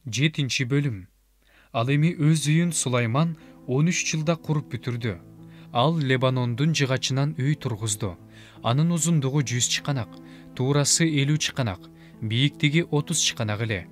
7 бөлүм. Ал эми өз үйүн Сулайман 13 жылда куруп бүтүрдү. Ал Лебанондун жыгачынан үй тургузду. Анын узундугу 100 чыканак, туурасы 50 чыканак, бийиктиги 30 чыканак эле.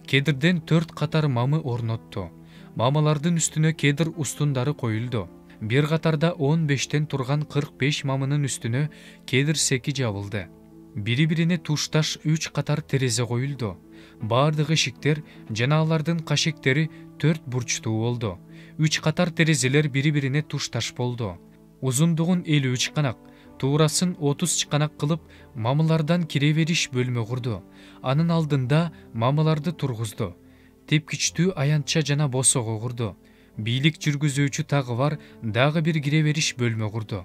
Кедирден 4 катар мамы орнотту. Мамалардын үстүнө кедир устундары коюлду. Бир катарда 15тен турган 45 мамынын үстүнө кедир секи жабылды. Бири-бирине тушташ 3 катар терезе коюлду. Бардык эшиктер жана алардын кашектери 4 бурчтуу болду. 3 катар терезелер бири-бирине тушташ болду. Узундугун 50 чыканак, туурасын 30 чыканак кылып, мамылардан кире бериш бөлмө курду. Анын алдында мамыларды тургузду. Тепкичтүү аянтча жана босого курду. Бийлик жүргүзүүчү тагы бар, дагы бир кире бериш бөлмө курду.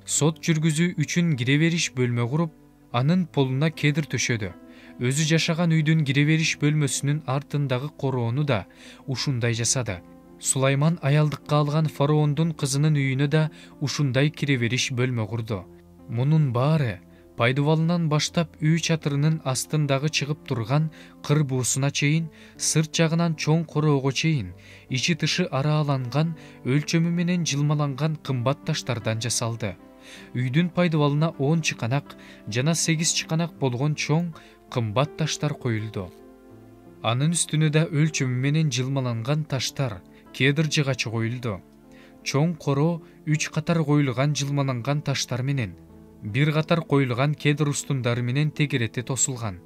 Сот жүргүзүү үчүн кире бериш бөлмө куруп, анын полуна кедир төшөдү. Өзү жашаган үйдүн кире бериш бөлмөсүнүн артындагы короону да ушундай жасады. Сулайман аялдыкка алган фараондун кызынын үйүнө да ушундай кире бериш бөлмө курду. Мунун баары пайдубалынан баштап үй чатырынын астындагы чыгып турган кыр буусуна чейин, сырт жагынан чоң короого чейин, ичи тышы арааланган, өлчөмү менен жылмаланган кымбат таштардан жасалды. Үйдүн пайдубалына 10 чыканак жана 8 чыканак болгон чоң кымбат таштар коюлду. Анын үстүнө да өлчөмү менен жылмаланган таштар, кедир жыгачы коюлду. Чоң короо 3 катар коюлган жылмаланган таштар менен, бир катар коюлган кедир устундары менен тегерете тосулган.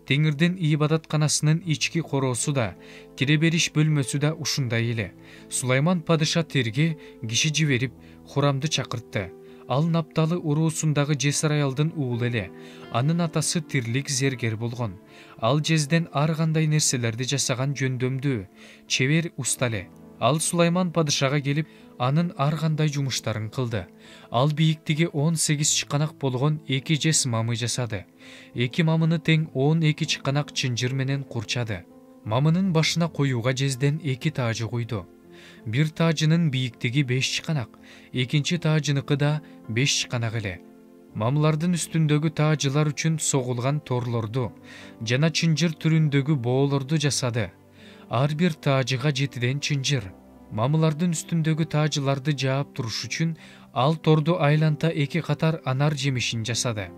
Теңирдин ибадатканасынын ички короосу да, кире бериш бөлмөсү да ушундай эле. Сулайман падыша терге киши жиберип, Хурамды чакыртты. Ал Напталы уруусундагы жесир аялдын уулу эле. Анын атасы тирлик зергер болгон. Ал жезден ар кандай нерселерди жасаган жөндөмдүү, чебер уста эле. Ал Сулайман падышага келип, анын ар кандай жумуштарын кылды. Ал бийиктиги 18 чыканак болгон 2 жес мамы жасады. 2 мамыны тең 12 чыканак чынжыр менен курчады. Мамынын башына коюуга жезден 2 таажы куйду. Бир таажынын бийиктиги 5 чыканак, экинчи таажыныкы да 5 чыканак эле. Мамылардын үстүндөгү таажылар үчүн согулган торлорду жана чынжыр түрүндөгү боолорду жасады. Ар бир таажыга 7ден чынжыр. Мамылардын үстүндөгү таажыларды жаап туруш үчүн ал торду айланта 2 катар анар жемишин жасады.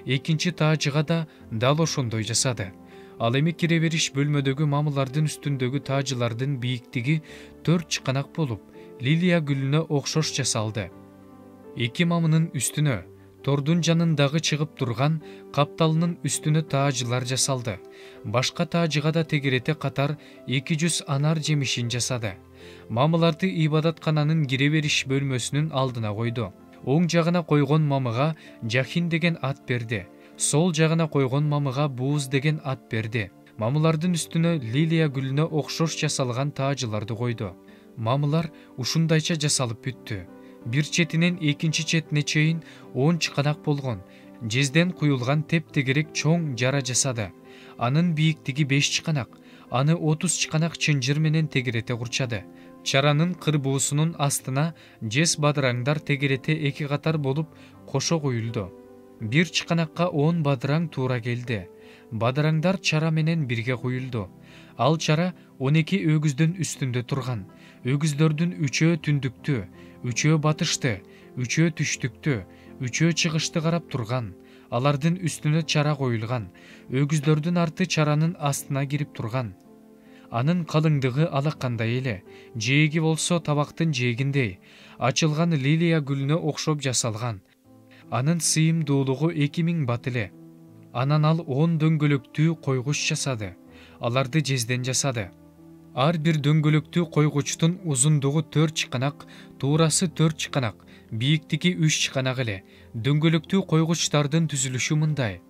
Экинчи таажыга да дал ошондой жасады. Ал эми кире бериш бөлмөдөгү мамылардын үстүндөгү таажылардын бийиктиги 4 чыканак болуп, лилия гүлүнө окшош жасалды. 2 мамынын үстүнө, тордун жанындагы чыгып турган капталынын үстүнө таажылар жасалды. Башка таажыга да тегерете катар 200 анар жемишин жасады. Мамыларды ибадаткананын кире бериш бөлмөсүнүн алдына койду. Оң жагына койгон мамыга Жахин деген ат берди. Сол жагына койгон мамыга Бууз деген ат берди. Мамылардын үстүнө лилия гүлүнө окшош жасалган таажыларды койду. Мамылар ушундайча жасалып бүттү. Бир четинен экинчи четине чейин 10 чыканак болгон, жезден куюлган теп-тегерек чоң жара жасады. Анын бийиктиги 5 чыканак, аны 30 чыканак чынжыр менен тегерете курчады. Чаранын кыр буусунун астына жес бадыраңдар тегерете 2 катар болуп кошо коюлду. Бир чыканакка 10 бадыраң туура келди. Бадыраңдар чара менен бирге коюлду. Ал чара 12 өгүздүн үстүндө турган. Өгүздөрдүн 3-өө түндүктү, 3-өө батышты, 3-өө түштүктү, 3-өө чыгышты карап турган. Алардын үстүнө чара коюлган. Өгүздөрдүн арты чаранын астына кирип турган. Анын калыңдыгы алакандай эле, жээги болсо табактын жээгиндей, ачылган лилия гүлүнө окшоп жасалган. Анын сыйымдуулугу 2000 бат эле. Анан ал 10 дөңгөлөктүү койгуч жасады. Аларды жезден жасады. Ар бир дөңгөлөктүү койгучтун узундугу 4 чыканак, туурасы 4 чыканак, бийиктиги 3 чыканак эле. Дөңгөлөктүү койгучтардын түзүлүшү мындай.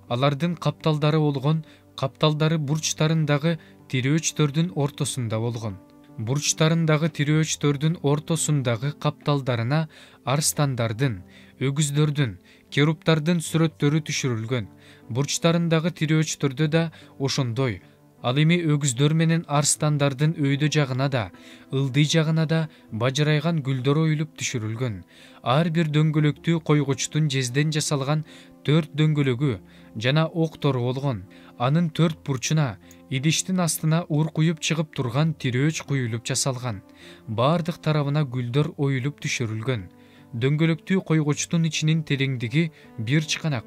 Алардын капталдары болгон, капталдары бурчтарындагы тирөөчтөрдүн ортосунда болгон. Бурчтарындагы тирөөчтөрдүн ортосундагы капталдарына арстандардын, өгүздөрдүн, керуптардын сүрөттөрү түшүрүлгөн. Бурчтарындагы тирөөчтөрдө да ошондой. Ал эми өгүздөр менен арстандардын өйдө жагына да, ылдый жагына да бажырайган гүлдөр оюлуп түшүрүлгөн. Ар бир дөңгөлөктүү койгучтун жезден жасалган 4 дөңгөлөгү жана октору болгон. Анын 4 бурчуна Идиштин астына ур куюп чыгып турган тирөөч куюлуп жасалган. Бардык тарабына гүлдөр оюлуп түшүрүлгөн. Дөңгөлөктүү койгучтун ичинин тереңдиги 1 чыканак.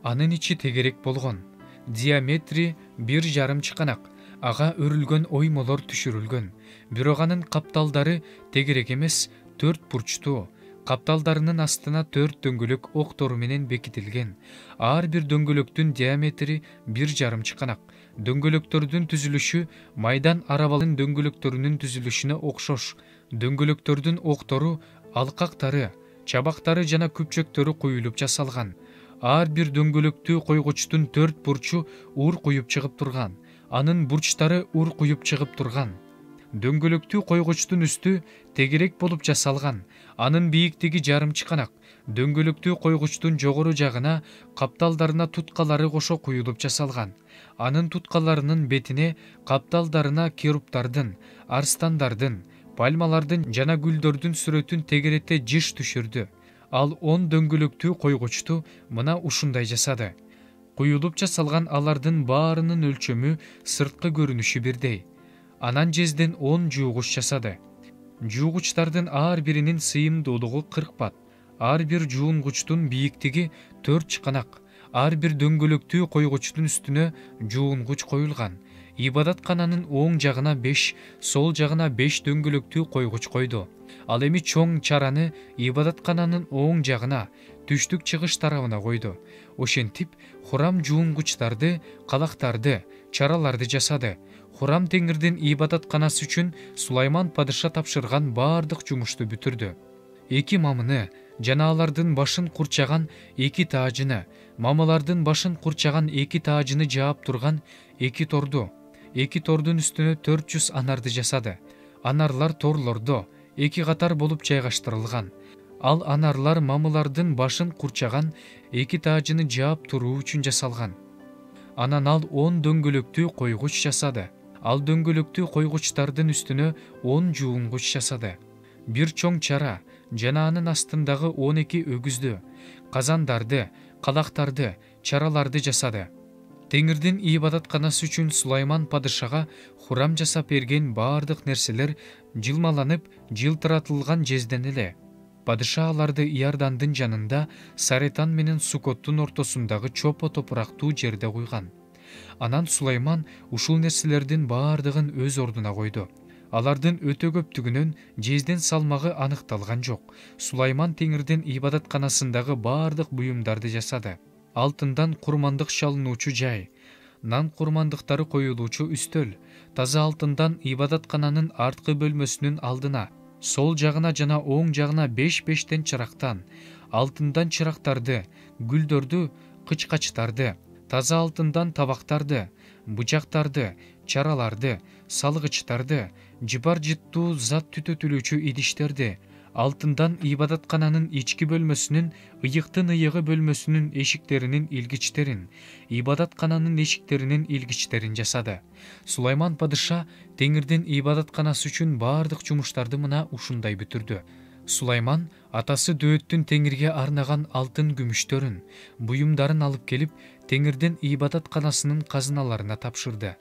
Анын ичи тегерек болгон. Диаметри 1,5 чыканак. Ага өрүлгөн оймолор түшүрүлгөн. Бирок анын капталдары тегерек эмес, 4 бурчтуу. Капталдарынын астына 4 дөңгөлөк октору менен бекитилген. Ар бир дөңгөлөктүн диаметри 1,5 чыканак. Дөңгөлөктөрдүн түзүлүшү майдан арабалын дөңгөлөктөрүнүн түзүлүшүнө окшош. Дөңгөлөктөрдүн октору, алкактары, чабактары жана күпчөктөрү куюлуп жасалган. Ар бир дөңгөлөктүү койгучтун 4 бурчу ур куюп чыгып турган. Анын бурчтары ур куюп чыгып турган. Дөңгөлөктүү койгучтун үстү тегерек болуп жасалган. Анын бийиктиги 1,5 чыканак. Дөңгөлөктүү койгучтун жогору жагына капталдарына туткалары кошо куюлуп жасалган. Анын туткаларынын бетине капталдарына керуптардын, арстандардын, пальмалардын жана гүлдөрдүн сүрөтүн тегерете жыш түшүрдү. Ал 10 дөңгөлөктүү койгучту мына ушундай жасады. Куюлуп жасалган алардын баарынын өлчөмү, сырткы көрүнүшү бирдей. Анан жезден 10 жуугуч жасады. Жуугучтардын ар биринин сыйымдуулугу 40 бат. Ар бир жуунгучтун бийиктиги 4 чыканак. Ар бир дөңгөлөктүү койгучтун үстүнө жуунгуч коюлган. Ибадаткананын оң жагына 5, сол жагына 5 дөңгөлөктүү койгуч койду. Ал эми чоң чараны ибадаткананын оң жагына, түштүк чыгыш тарабына койду. Ошентип, хурам жуунгучтарды, калактарды, чараларды жасады. Хурам Теңирдин ибадатканасы үчүн Сулайман падыша тапшырган бардык жумушту бүтүрдү. 2 мамыны жана алардын башын курчаган 2 таажыны, мамылардын башын курчаган 2 таажыны жаап турган 2 торду, 2 тордун үстүнө 400 анарды жасады. Анарлар торлордо 2 катар болуп жайгаштырылган. Ал анарлар мамылардын башын курчаган 2 таажыны жаап туруу үчүн жасалган. Анан ал 10 дөңгөлөктүү койгуч жасады. Ал дөңгөлөктүү койгучтардын үстүнө 10 жуунгуч жасады. Бир чоң чара жана анын астындагы 12 өгүздү, казандарды, калактарды, чараларды жасады. Теңирдин ибадатканасы үчүн Сулайман падышага хурам жасап берген бардык нерселер жылмаланып, жылтыратылган жезден эле. Падыша аларды Иордандын жанында Саретан менен Сукоттун ортосундагы чопо топурактуу жерде куйган. Анан Сулайман ушул нерселердин бардыгын өз ордуна койду. Алардын өтө көптүгүнөн жезден салмагы аныкталган жок. Сулайман Теңирдин ибадатканасындагы бардык буюмдарды жасады. Алтындан курмандык шалынуучу жай, нан курмандыктары коюлуучу үстөл, таза алтындан ибадаткананын арткы бөлмөсүнүн алдына, сол жагына жана оң жагына 5-5тен чырактан, алтындан чырактарды, гүлдөрдү, кычкачтарды, таза алтындан табактарды, бычактарды, чараларды, салгычтарды, жыпар жыттуу зат түтөтүлүүчү идиштерди, алтындан ибадаткананын ички бөлмөсүнүн, ыйыктын ыйыгы бөлмөсүнүн эшиктеринин илгичтерин, ибадаткананын эшиктеринин илгичтерин жасады. Сулайман падыша Теңирдин ибадатканасы үчүн бардык жумуштарды мына ушундай бүтүрдү. Сулайман атасы Дөөттүн Теңирге арнаган алтын күмүштөрүн, буюмдарын алып келип, Теңирдин ибадатканасынын казыналарына тапшырды.